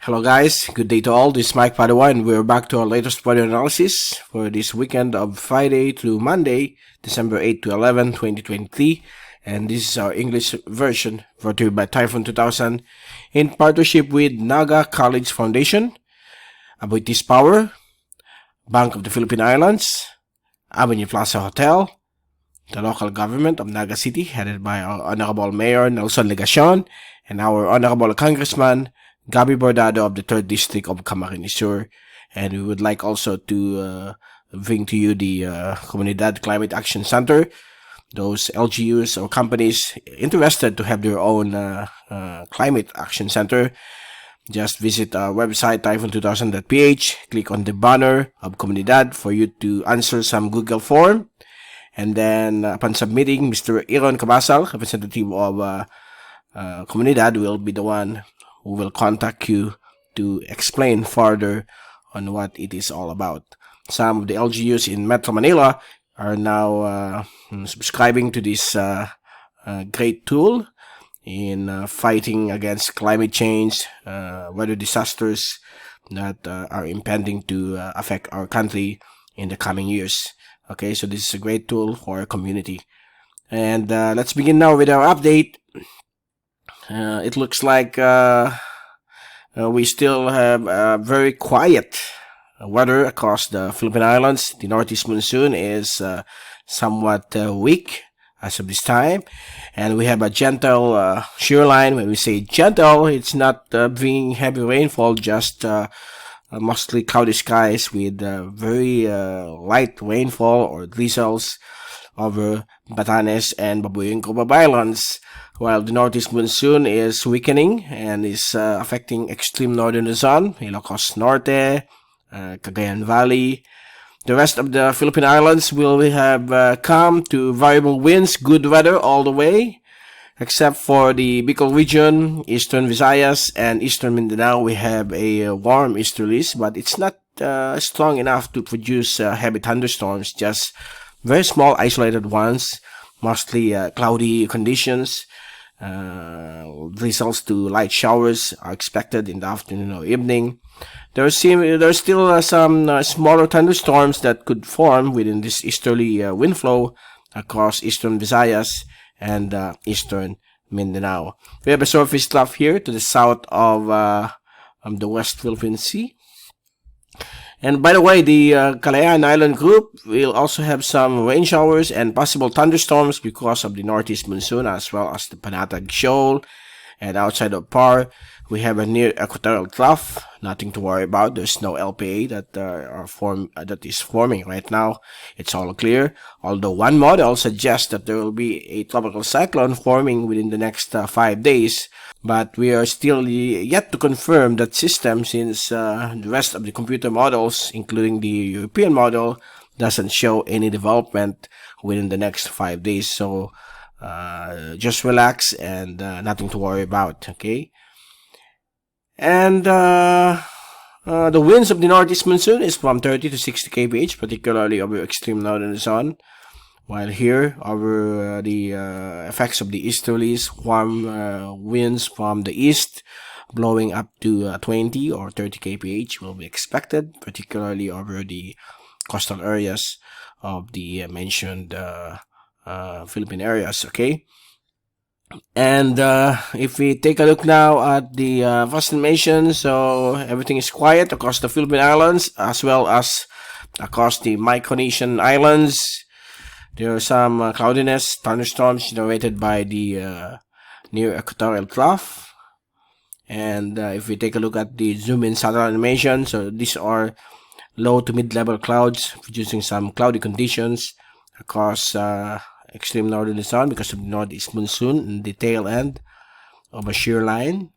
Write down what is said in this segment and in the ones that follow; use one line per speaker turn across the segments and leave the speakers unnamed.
Hello guys, good day to all. This is Mike Padua and we're back to our latest weather analysis for this weekend of Friday to Monday, December 8 to 11, 2023. And this is our English version brought to you by Typhoon2000 in partnership with Naga College Foundation, Batanes Power, Bank of the Philippine Islands, Avenue Plaza Hotel, the local government of Naga City headed by our Honorable Mayor Nelson Legacion and our Honorable Congressman Gabi Bordado of the 3rd District of Camarines Sur. And we would like also to bring to you the Comunidad Climate Action Center, those LGUs or companies interested to have their own Climate Action Center. Just visit our website typhoon2000.ph, click on the banner of Comunidad for you to answer some Google form. And then upon submitting, Mr. Iron Cabasal, representative of Comunidad, will be the one who will contact you to explain further on what it is all about. Some of the LGUs in Metro Manila are now subscribing to this great tool in fighting against climate change, weather disasters that are impending to affect our country in the coming years. Okay, so this is a great tool for our community. And let's begin now with our update. It looks like we still have very quiet weather across the Philippine Islands. The Northeast Monsoon is somewhat weak as of this time. And we have a gentle shear line. When we say gentle, it's not bringing heavy rainfall, just mostly cloudy skies with very light rainfall or drizzles over Batanes and Babuyan Islands, while the Northeast Monsoon is weakening and is affecting Extreme Northern Luzon, Ilocos Norte, Cagayan Valley. The rest of the Philippine Islands will have calm to variable winds, good weather all the way, except for the Bicol region, Eastern Visayas, and Eastern Mindanao. We have a warm Easterlies, but it's not strong enough to produce heavy thunderstorms, just very small isolated ones, mostly cloudy conditions. Results to light showers are expected in the afternoon or evening. There's still some smaller thunderstorms that could form within this easterly wind flow across Eastern Visayas and Eastern Mindanao. We have a surface trough here to the south of the West Philippine Sea. And by the way, the Kalayaan Island group will also have some rain showers and possible thunderstorms because of the Northeast Monsoon, as well as the Panatag Shoal. And outside of Par, we have a near equatorial trough. Nothing to worry about. There's no LPA that is forming right now. It's all clear. Although one model suggests that there will be a tropical cyclone forming within the next 5 days. But we are still yet to confirm that system, since the rest of the computer models, including the European model, doesn't show any development within the next 5 days. So just relax and nothing to worry about, okay? And the winds of the Northeast Monsoon is from 30 to 60 kph, particularly over Extreme Northern Luzon. While here, over the effects of the easterlies, warm winds from the east blowing up to 20 or 30 kph will be expected, particularly over the coastal areas of the mentioned Philippine areas, okay? And if we take a look now at the vast information, so everything is quiet across the Philippine Islands as well as across the Micronesian Islands. There are some cloudiness, thunderstorms generated by the near equatorial trough. And if we take a look at the zoom in satellite animation, so these are low to mid-level clouds producing some cloudy conditions across Extreme Northern Luzon because of the Northeast Monsoon and the tail end of a shear line.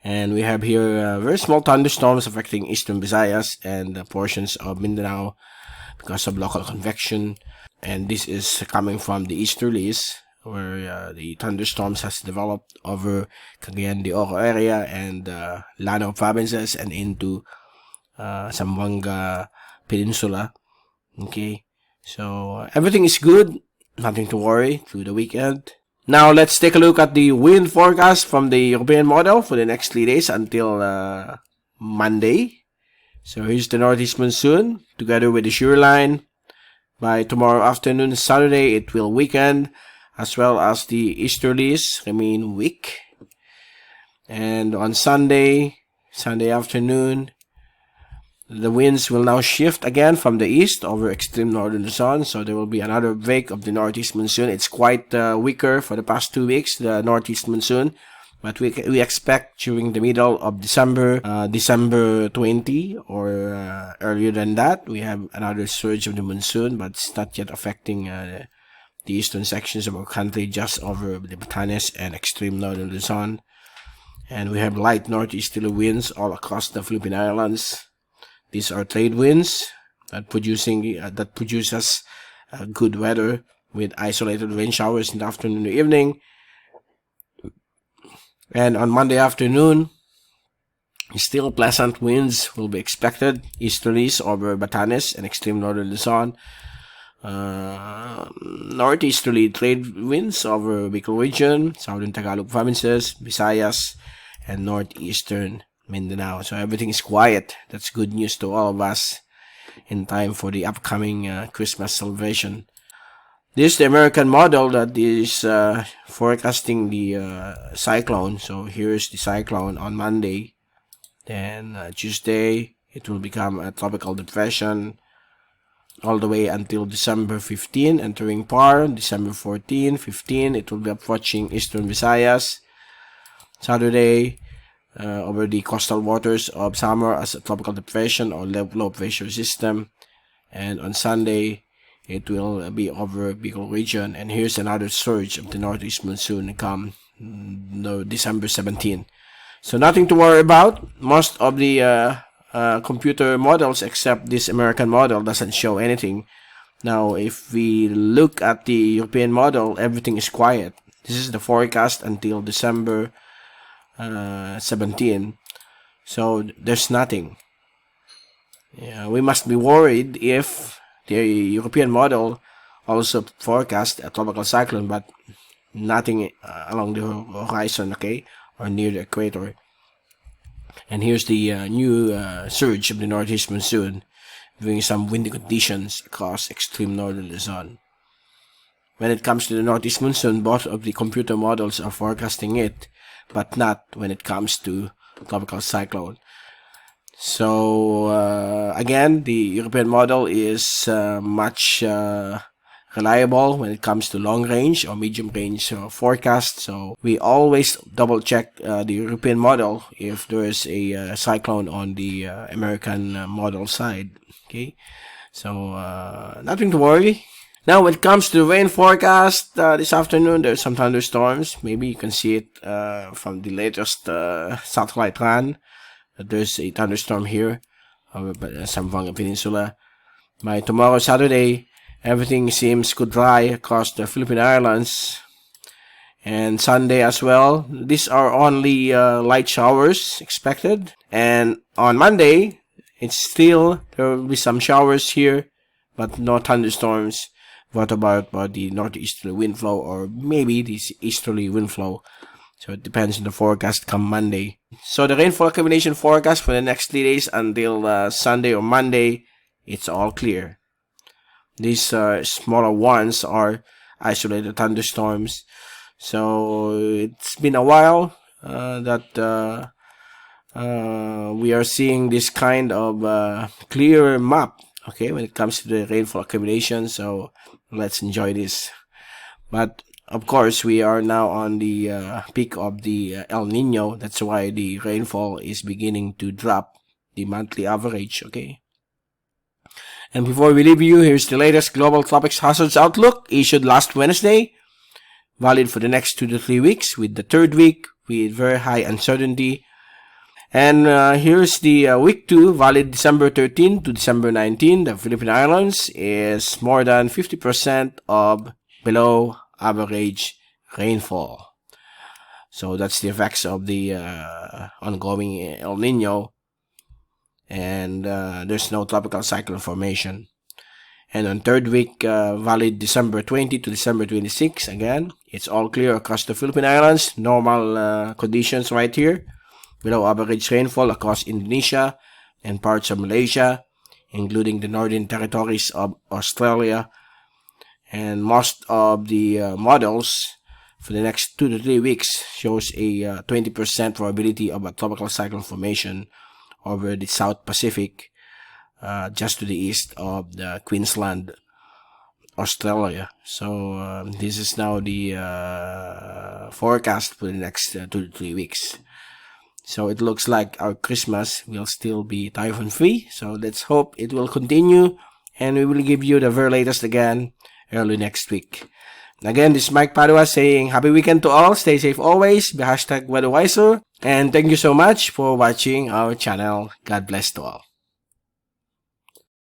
And we have here very small thunderstorms affecting Eastern Visayas and portions of Mindanao because of local convection. And this is coming from the easterlies, where the thunderstorms has developed over Cagayan de Oro area and Lanao provinces and into Zamboanga Peninsula. Okay, so everything is good, nothing to worry through the weekend. Now let's take a look at the wind forecast from the European model for the next 3 days until Monday. So here's the Northeast Monsoon together with the Shear Line. By tomorrow afternoon, Saturday, it will weaken, as well as the Easterlies remain weak. And on Sunday afternoon, the winds will now shift again from the east over extreme northern Luzon. So there will be another break of the Northeast Monsoon. It's quite weaker for the past 2 weeks, the Northeast Monsoon. But we expect during the middle of December, December 20 or earlier than that, we have another surge of the monsoon, but it's not yet affecting the eastern sections of our country, just over the Batanes and extreme northern Luzon. And we have light northeasterly winds all across the Philippine Islands. These are trade winds that produces good weather with isolated rain showers in the afternoon and evening. And on Monday afternoon, still pleasant winds will be expected. Easterlies over Batanes and extreme northern Luzon. Northeasterly trade winds over Bicol region, southern Tagalog provinces, Visayas, and northeastern Mindanao. So everything is quiet. That's good news to all of us in time for the upcoming Christmas celebration. This is the American model that is forecasting the cyclone. So here's the cyclone on Monday. Then Tuesday, it will become a tropical depression all the way until December 15, entering PAR. December 14, 15, it will be approaching eastern Visayas. Saturday, over the coastal waters of Samar as a tropical depression or low pressure system. And on Sunday, it will be over Bicol region. And here's another surge of the Northeast Monsoon come December 17. So nothing to worry about. Most of the computer models except this American model doesn't show anything. Now if we look at the European model, everything is quiet. This is the forecast until December 17. So there's nothing. We must be worried if the European model also forecast a tropical cyclone, but nothing along the horizon, okay, or near the equator. And here's the new surge of the Northeast Monsoon, bringing some windy conditions across extreme northern Luzon. When it comes to the Northeast Monsoon, both of the computer models are forecasting it, but not when it comes to tropical cyclone. So again, the European model is much reliable when it comes to long range or medium range forecast. So we always double check the European model if there is a cyclone on the American model side. Okay, so nothing to worry. Now when it comes to the rain forecast, this afternoon there's some thunderstorms. Maybe you can see it from the latest satellite run. There's a thunderstorm here over Zamboanga Peninsula. By tomorrow, Saturday, everything seems to dry across the Philippine Islands. And Sunday as well. These are only light showers expected. And on Monday, there will be some showers here, but no thunderstorms. What about the northeasterly wind flow or maybe this easterly wind flow? So it depends on the forecast come Monday. So the rainfall accumulation forecast for the next 3 days until Sunday or Monday, it's all clear. These smaller ones are isolated thunderstorms. So it's been a while that we are seeing this kind of clear map, okay, when it comes to the rainfall accumulation. So let's enjoy this. But of course, we are now on the peak of the El Nino. That's why the rainfall is beginning to drop the monthly average, okay? And before we leave you, here's the latest Global Tropics Hazards Outlook issued last Wednesday, valid for the next 2 to 3 weeks, with the third week with very high uncertainty. And here's the week 2, valid December 13 to December 19. The Philippine Islands is more than 50% of below average rainfall. So that's the effects of the ongoing El Nino. And there's no tropical cyclone formation. And on third week, valid December 20 to December 26, again, It's all clear across the Philippine Islands. Normal conditions right here. Below average rainfall across Indonesia and parts of Malaysia, including the northern territories of Australia. And most of the models for the next 2 to 3 weeks shows a 20% probability of a tropical cyclone formation over the South Pacific, just to the east of the Queensland, Australia. So this is now the forecast for the next 2 to 3 weeks. So it looks like our Christmas will still be typhoon free. So let's hope it will continue, and we will give you the very latest again early next week. Again, this is Mike Padua saying happy weekend to all. Stay safe always. Be #WeatherWiser. And thank you so much for watching our channel. God bless to all.